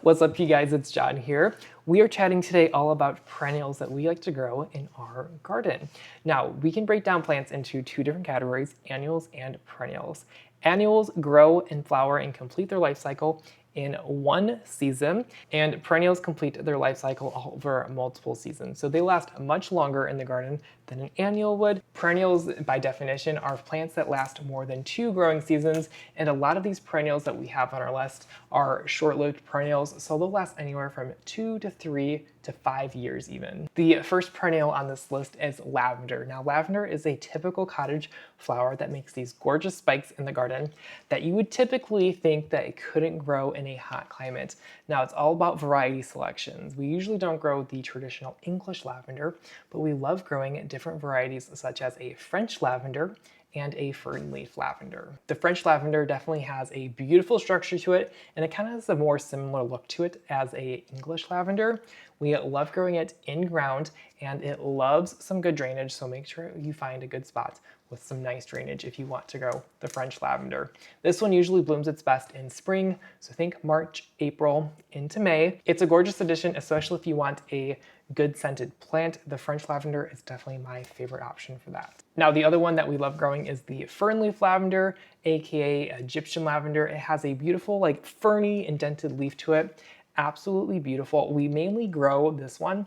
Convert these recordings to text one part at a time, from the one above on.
What's up, you guys? It's John here. We are chatting today all about perennials that we like to grow in our garden. Now, we can break down plants into two different categories, annuals and perennials. Annuals grow and flower and complete their life cycle in one season, and perennials complete their life cycle over multiple seasons. So they last much longer in the garden than an annual would. Perennials, by definition, are plants that last more than 2 growing seasons, and a lot of these perennials that we have on our list are short-lived perennials, so they'll last anywhere from 2 to 3 to 5 years even. The first perennial on this list is lavender. Now, lavender is a typical cottage flower that makes these gorgeous spikes in the garden that you would typically think that it couldn't grow in a hot climate. Now, it's all about variety selections. We usually don't grow the traditional English lavender, but we love growing different varieties such as a French lavender and a fern leaf lavender. The French lavender definitely has a beautiful structure to it, and it kind of has a more similar look to it as a English lavender. We love growing it in ground, and it loves some good drainage, so make sure you find a good spot with some nice drainage if you want to grow the French lavender. This one usually blooms its best in spring, so think March, April into May. It's a gorgeous addition, especially if you want a good scented plant. The French lavender is definitely my favorite option for that. Now, the other one that we love growing is the fern leaf lavender, aka Egyptian lavender. It has a beautiful, like, ferny indented leaf to it. Absolutely beautiful. We mainly grow this one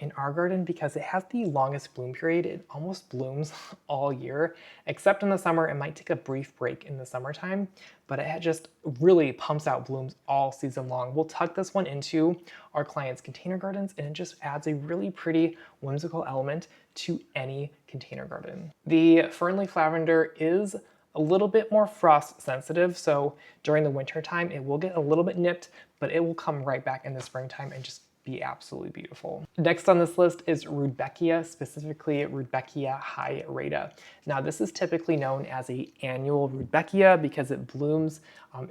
in our garden because it has the longest bloom period. It almost blooms all year, except in the summer. It might take a brief break in the summertime, but it just really pumps out blooms all season long. We'll tuck this one into our clients' container gardens, and it just adds a really pretty, whimsical element to any container garden. The fern leaf lavender is a little bit more frost sensitive, so during the winter time it will get a little bit nipped, but it will come right back in the springtime and just be absolutely beautiful. Next on this list is Rudbeckia, specifically Rudbeckia hyrata. Now, this is typically known as an annual Rudbeckia because it blooms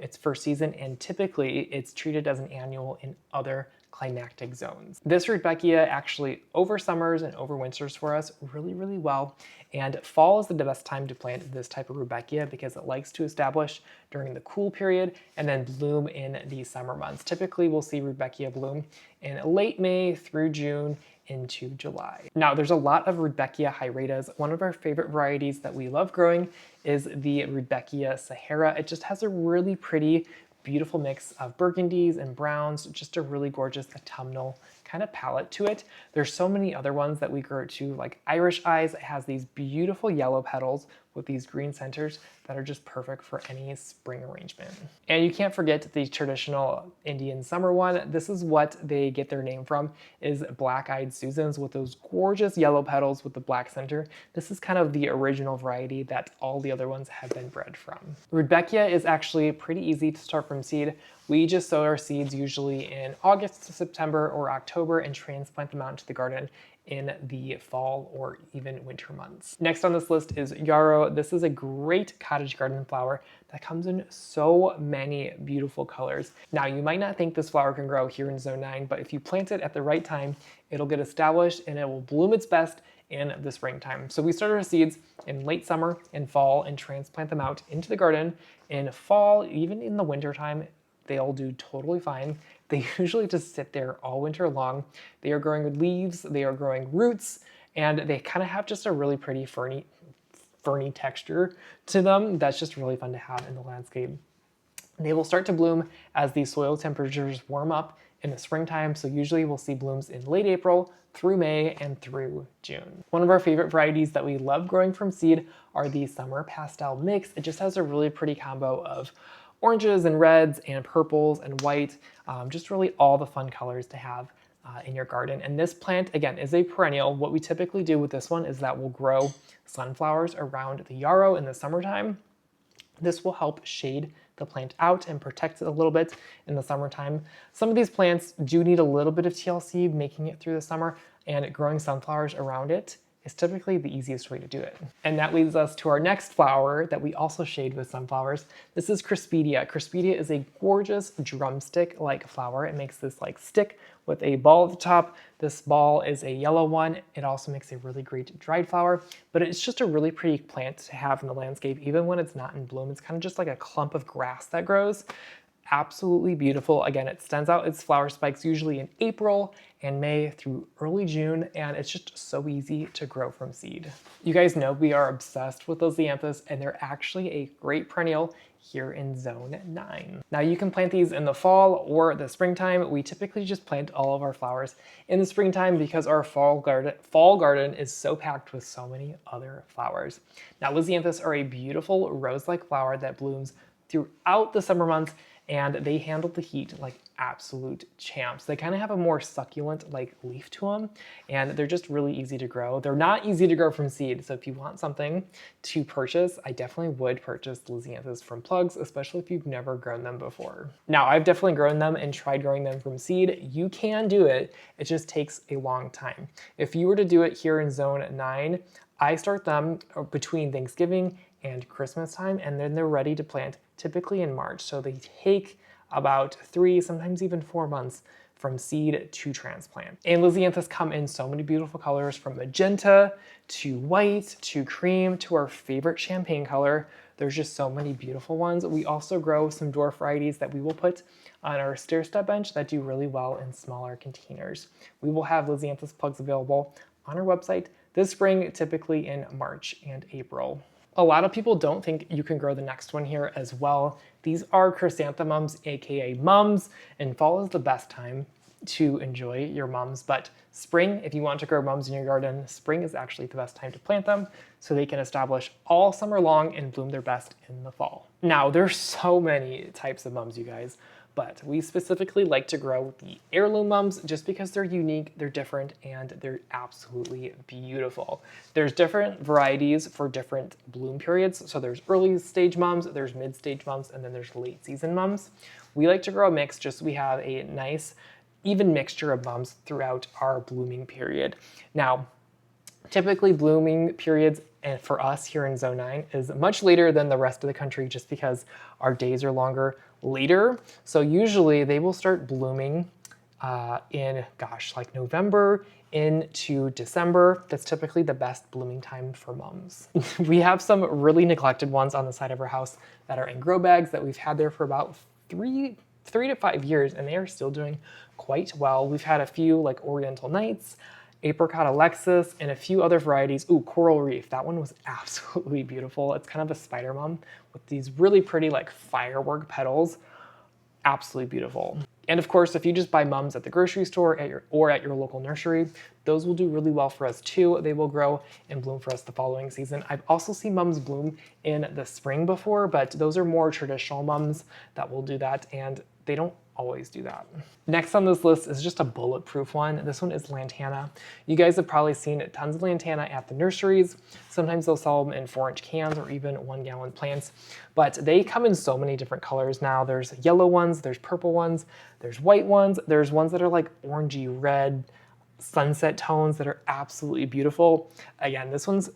its first season, and typically it's treated as an annual in other climactic zones. This Rudbeckia actually oversummers and overwinters for us really, really well, and fall is the best time to plant this type of Rudbeckia because it likes to establish during the cool period and then bloom in the summer months. Typically, we'll see Rudbeckia bloom in late May through June into July. Now, there's a lot of Rudbeckia hyratas. One of our favorite varieties that we love growing is the Rudbeckia Sahara. It just has a really pretty, beautiful mix of burgundies and browns, just a really gorgeous autumnal kind of palette to it. There's so many other ones that we grow too, like Irish Eyes. It has these beautiful yellow petals with these green centers that are just perfect for any spring arrangement. And you can't forget the traditional Indian summer one. This is what they get their name from, is Black-Eyed Susans with those gorgeous yellow petals with the black center. This is kind of the original variety that all the other ones have been bred from. Rudbeckia is actually pretty easy to start from seed. We just sow our seeds usually in August to September or October and transplant them out into the garden in the fall or even winter months. Next on this list is Yarrow. This is a great cottage garden flower that comes in so many beautiful colors. Now, you might not think this flower can grow here in Zone 9, but if you plant it at the right time, it'll get established and it will bloom its best in the springtime. So we start our seeds in late summer and fall and transplant them out into the garden. In fall, even in the winter time, they'll do totally fine. They usually just sit there all winter long. They are growing leaves, they are growing roots, and they kind of have just a really pretty ferny texture to them that's just really fun to have in the landscape. They will start to bloom as the soil temperatures warm up in the springtime, so usually we'll see blooms in late April through May and through June. One of our favorite varieties that we love growing from seed are the Summer Pastel Mix. It just has a really pretty combo of oranges and reds and purples and white, just really all the fun colors to have in your garden. And this plant, again, is a perennial. What we typically do with this one is that we'll grow sunflowers around the yarrow in the summertime. This will help shade the plant out and protect it a little bit in the summertime. Some of these plants do need a little bit of TLC making it through the summer, and growing sunflowers around it is typically the easiest way to do it. And that leads us to our next flower that we also shade with sunflowers. This is Craspedia. Craspedia is a gorgeous drumstick-like flower. It makes this like stick with a ball at the top. This ball is a yellow one. It also makes a really great dried flower, but it's just a really pretty plant to have in the landscape, even when it's not in bloom. It's kind of just like a clump of grass that grows. absolutely beautiful. Again, it sends out its flower spikes usually in April and May through early June, and it's just so easy to grow from seed. You guys know we are obsessed with those lisianthus, and they're actually a great perennial here in zone 9. Now you can plant these in the fall or the springtime. We typically just plant all of our flowers in the springtime because our fall garden is so packed with so many other flowers. Now lisianthus are a beautiful rose-like flower that blooms throughout the summer months, and they handle the heat like absolute champs. They kind of have a more succulent like leaf to them, and they're just really easy to grow. They're not easy to grow from seed, so if you want something to purchase, I definitely would purchase lisianthus from plugs, especially if you've never grown them before. Now, I've definitely grown them and tried growing them from seed. You can do it, it just takes a long time. If you were to do it here in zone 9, I start them between Thanksgiving and Christmas time, and then they're ready to plant typically in March. So they take about 3, sometimes even 4 months from seed to transplant. And lisianthus come in so many beautiful colors, from magenta to white to cream to our favorite champagne color. There's just so many beautiful ones. We also grow some dwarf varieties that we will put on our stair step bench that do really well in smaller containers. We will have lisianthus plugs available on our website this spring, typically in March and April. A lot of people don't think you can grow the next one here as well. These are chrysanthemums, aka mums, and fall is the best time to enjoy your mums. But spring, if you want to grow mums in your garden, spring is actually the best time to plant them so they can establish all summer long and bloom their best in the fall. Now, there's so many types of mums, you guys, but we specifically like to grow the heirloom mums just because they're unique, they're different, and they're absolutely beautiful. There's different varieties for different bloom periods. So there's early stage mums, there's mid stage mums, and then there's late season mums. We like to grow a mix just so we have a nice, even mixture of mums throughout our blooming period. Now, typically blooming periods, and for us here in zone 9, is much later than the rest of the country just because our days are longer later. So usually they will start blooming in, like November into December. That's typically the best blooming time for mums. We have some really neglected ones on the side of our house that are in grow bags that we've had there for about 3 to 5 years, and they are still doing quite well. We've had a few like Oriental Nights, Apricot Alexis, and a few other varieties. Ooh, Coral Reef. That one was absolutely beautiful. It's kind of a spider mum with these really pretty like firework petals. Absolutely beautiful. And of course, if you just buy mums at the grocery store or at your local nursery, those will do really well for us too. They will grow and bloom for us the following season. I've also seen mums bloom in the spring before, but those are more traditional mums that will do that, and they don't always do that. Next on this list is just a bulletproof one. This one is lantana. You guys have probably seen tons of lantana at the nurseries. Sometimes they'll sell them in 4-inch cans or even 1-gallon plants, but they come in so many different colors now. There's yellow ones, there's purple ones, there's white ones, there's ones that are like orangey red, sunset tones that are absolutely beautiful. Again, this one's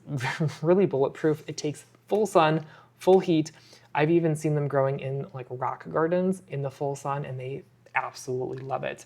really bulletproof. It takes full sun, full heat. I've even seen them growing in like rock gardens in the full sun, and they absolutely love it.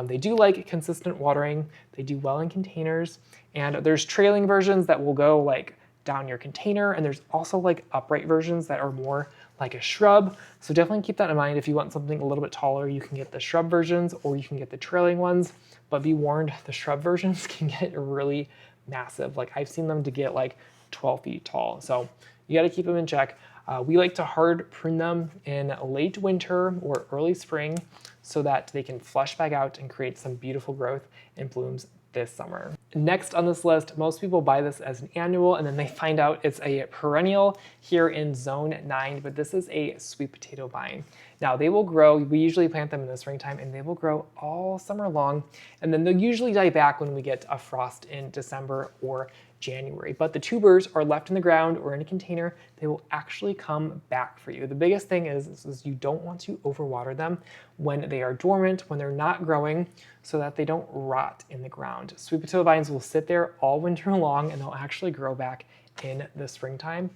They do like consistent watering. They do well in containers, and there's trailing versions that will go like down your container, and there's also like upright versions that are more like a shrub. So definitely keep that in mind. If you want something a little bit taller, you can get the shrub versions or you can get the trailing ones, but be warned, the shrub versions can get really massive. Like I've seen them to get like 12 feet tall. So you got to keep them in check. We like to hard prune them in late winter or early spring so that they can flush back out and create some beautiful growth and blooms this summer. Next on this list, most people buy this as an annual and then they find out it's a perennial here in zone 9, but this is a sweet potato vine. Now they will grow, we usually plant them in the springtime, and they will grow all summer long, and then they'll usually die back when we get a frost in December or January. But the tubers are left in the ground or in a container, they will actually come back for you. The biggest thing is you don't want to overwater them when they are dormant, when they're not growing, so that they don't rot in the ground. Sweet potato vines will sit there all winter long, and they'll actually grow back in the springtime.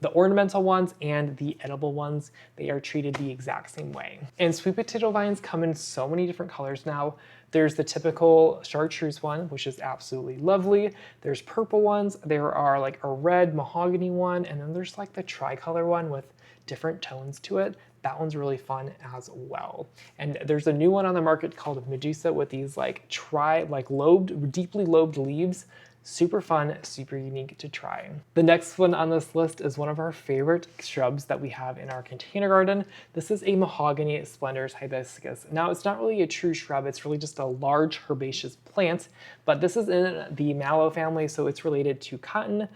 The ornamental ones and the edible ones, they are treated the exact same way. And sweet potato vines come in so many different colors now. There's the typical chartreuse one, which is absolutely lovely. There's purple ones. There are like a red mahogany one, and then there's like the tricolor one with different tones to it. That one's really fun as well. And there's a new one on the market called Medusa with these like deeply lobed leaves. Super fun, super unique to try. The next one on this list is one of our favorite shrubs that we have in our container garden. This is a Mahogany splendors hibiscus. Now it's not really a true shrub, it's really just a large herbaceous plant, but this is in the mallow family, so it's related to cotton,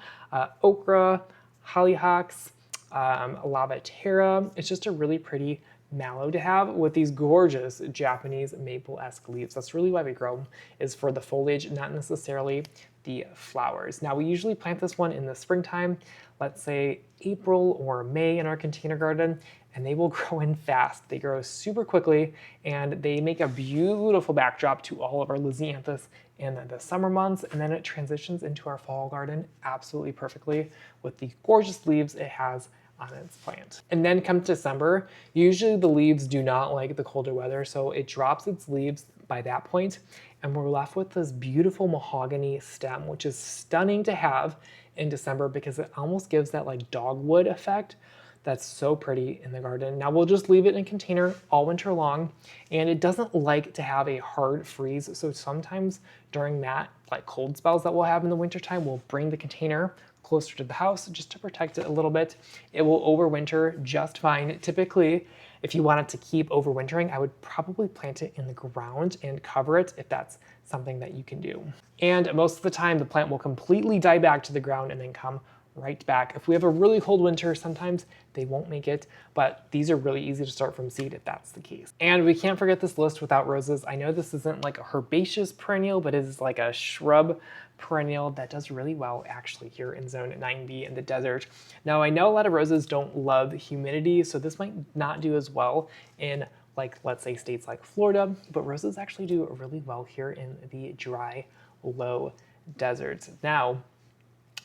okra, hollyhocks, lavatera. It's just a really pretty mallow to have with these gorgeous Japanese maple-esque leaves. That's really why we grow them, is for the foliage, not necessarily the flowers. Now we usually plant this one in the springtime, let's say April or May in our container garden, and they will grow in fast. They grow super quickly and they make a beautiful backdrop to all of our lisianthus in the summer months, and then it transitions into our fall garden absolutely perfectly with the gorgeous leaves it has on its plant. And then come December, usually the leaves do not like the colder weather, so it drops its leaves by that point, and we're left with this beautiful mahogany stem, which is stunning to have in December because it almost gives that like dogwood effect. That's so pretty in the garden. Now we'll just leave it in a container all winter long, and it doesn't like to have a hard freeze. So sometimes during that like cold spells that we'll have in the wintertime, we'll bring the container closer to the house just to protect it a little bit. It will overwinter just fine. Typically, if you want it to keep overwintering, I would probably plant it in the ground and cover it if that's something that you can do. And most of the time, the plant will completely die back to the ground and then come right back. If we have a really cold winter, sometimes they won't make it, but these are really easy to start from seed if that's the case. And we can't forget this list without roses. I know this isn't like a herbaceous perennial, but it is like a shrub perennial that does really well actually here in zone 9B in the desert. Now I know a lot of roses don't love humidity, so this might not do as well in like, let's say states like Florida, but roses actually do really well here in the dry, low deserts. Now,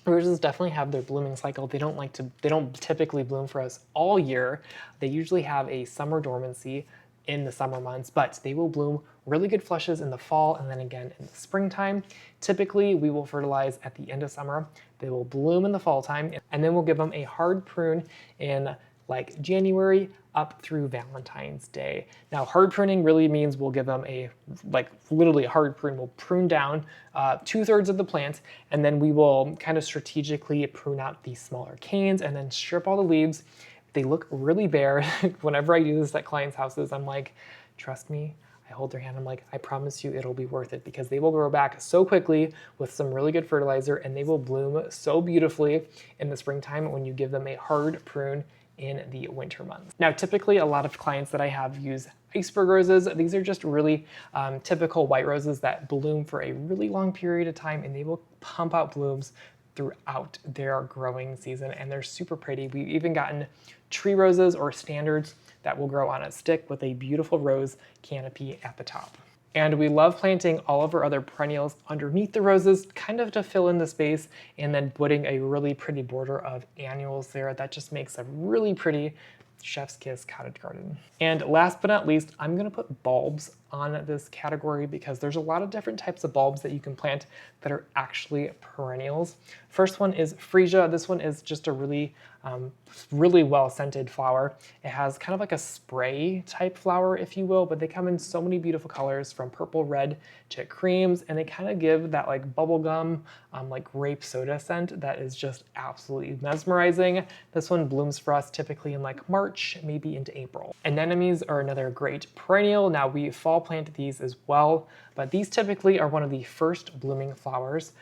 roses definitely have their blooming cycle. They don't typically bloom for us all year. They usually have a summer dormancy in the summer months, but they will bloom really good flushes in the fall and then again in the springtime. Typically, we will fertilize at the end of summer. They will bloom in the fall time, and then we'll give them a hard prune in like January up through Valentine's Day. Now, hard pruning really means we'll give them literally a hard prune. We'll prune down 2/3 of the plant, and then we will kind of strategically prune out the smaller canes and then strip all the leaves. They look really bare. Whenever I do this at clients' houses, I'm like, trust me. I hold their hand, I'm like, I promise you it'll be worth it, because they will grow back so quickly with some really good fertilizer, and they will bloom so beautifully in the springtime when you give them a hard prune in the winter months. Now, typically a lot of clients that I have use iceberg roses. These are just really typical white roses that bloom for a really long period of time, and they will pump out blooms throughout their growing season, and they're super pretty. We've even gotten tree roses or standards that will grow on a stick with a beautiful rose canopy at the top. And we love planting all of our other perennials underneath the roses, kind of to fill in the space, and then putting a really pretty border of annuals there. That just makes a really pretty chef's kiss cottage garden. And last but not least, I'm gonna put bulbs on this category because there's a lot of different types of bulbs that you can plant that are actually perennials. First one is freesia. This one is just a really well scented flower. It has kind of like a spray type flower, if you will, but they come in so many beautiful colors, from purple, red to creams, and they kind of give that like bubblegum, like grape soda scent that is just absolutely mesmerizing. This one blooms for us typically in like March, maybe into April. Anemones are another great perennial. Now we fall plant these as well, but these typically are one of the first blooming flowers.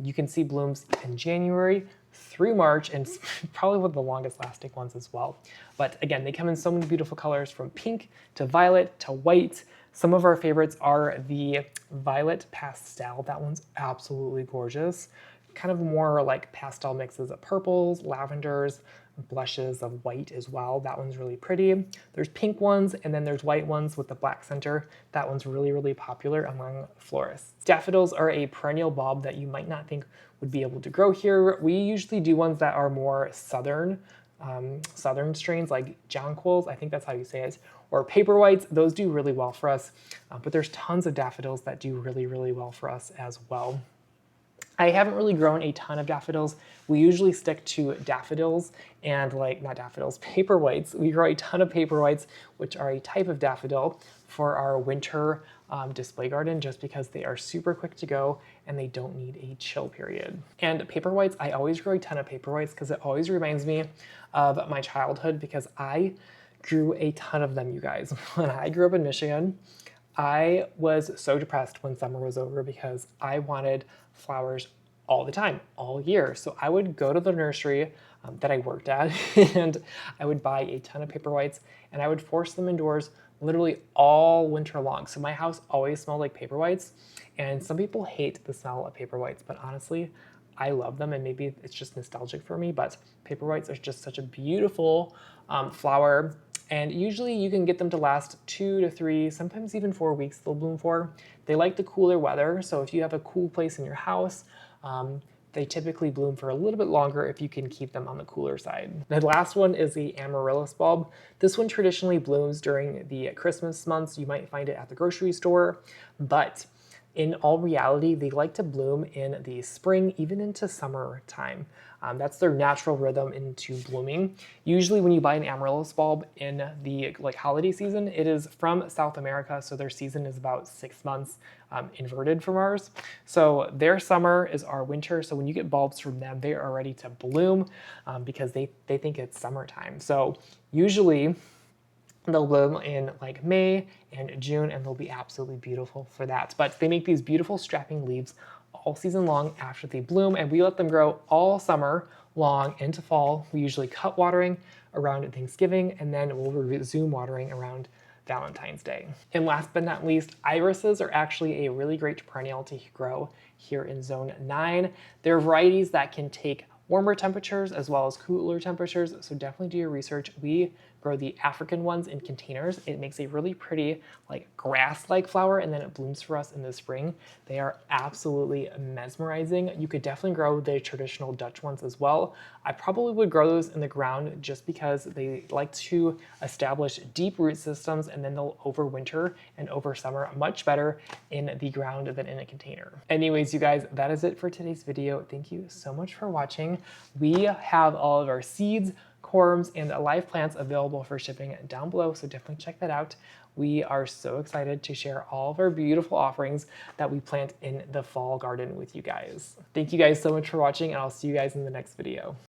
You can see blooms in January through March, and probably one of the longest lasting ones as well. But again, they come in so many beautiful colors, from pink to violet to white. Some of our favorites are the violet pastel. That one's absolutely gorgeous. Kind of more like pastel mixes of purples, lavenders, blushes of white as well. That one's really pretty. There's pink ones, and then there's white ones with the black center. That one's really, really popular among florists. Daffodils are a perennial bulb that you might not think would be able to grow here. We usually do ones that are more southern strains, like jonquils, I think that's how you say it, or paper whites. Those do really well for us, but there's tons of daffodils that do really, really well for us as well. I haven't really grown a ton of daffodils. We usually stick to daffodils and not daffodils, paperwhites. We grow a ton of paperwhites, which are a type of daffodil for our winter display garden, just because they are super quick to go and they don't need a chill period. And paperwhites, I always grow a ton of paperwhites because it always reminds me of my childhood, because I grew a ton of them, you guys. When I grew up in Michigan, I was so depressed when summer was over because I wanted flowers all the time, all year. So I would go to the nursery that I worked at and I would buy a ton of paperwhites and I would force them indoors literally all winter long. So my house always smelled like paperwhites, and some people hate the smell of paperwhites, but honestly, I love them, and maybe it's just nostalgic for me, but paperwhites are just such a beautiful flower. And usually you can get them to last 2 to 3, sometimes even 4 weeks they'll bloom for. They like the cooler weather, so if you have a cool place in your house, they typically bloom for a little bit longer if you can keep them on the cooler side. The last one is the amaryllis bulb. This one traditionally blooms during the Christmas months. You might find it at the grocery store, but in all reality, they like to bloom in the spring, even into summertime. That's their natural rhythm into blooming. Usually when you buy an amaryllis bulb in the holiday season, it is from South America, so their season is about 6 months inverted from ours. So their summer is our winter, so when you get bulbs from them, they are ready to bloom because they think it's summertime. So usually they'll bloom in May and June, and they'll be absolutely beautiful for that. But they make these beautiful strapping leaves all season long after they bloom, and we let them grow all summer long into fall. We usually cut watering around Thanksgiving, and then we'll resume watering around Valentine's Day. And last but not least, irises are actually a really great perennial to grow here in Zone 9. They're varieties that can take warmer temperatures as well as cooler temperatures, so definitely do your research. We grow the African ones in containers. It makes a really pretty grass-like flower, and then it blooms for us in the spring. They are absolutely mesmerizing. You could definitely grow the traditional Dutch ones as well. I probably would grow those in the ground just because they like to establish deep root systems, and then they'll overwinter and over summer much better in the ground than in a container. Anyways, you guys, that is it for today's video. Thank you so much for watching. We have all of our seeds, corms, and live plants available for shipping down below, so definitely check that out. We are so excited to share all of our beautiful offerings that we plant in the fall garden with you guys. Thank you guys so much for watching, and I'll see you guys in the next video.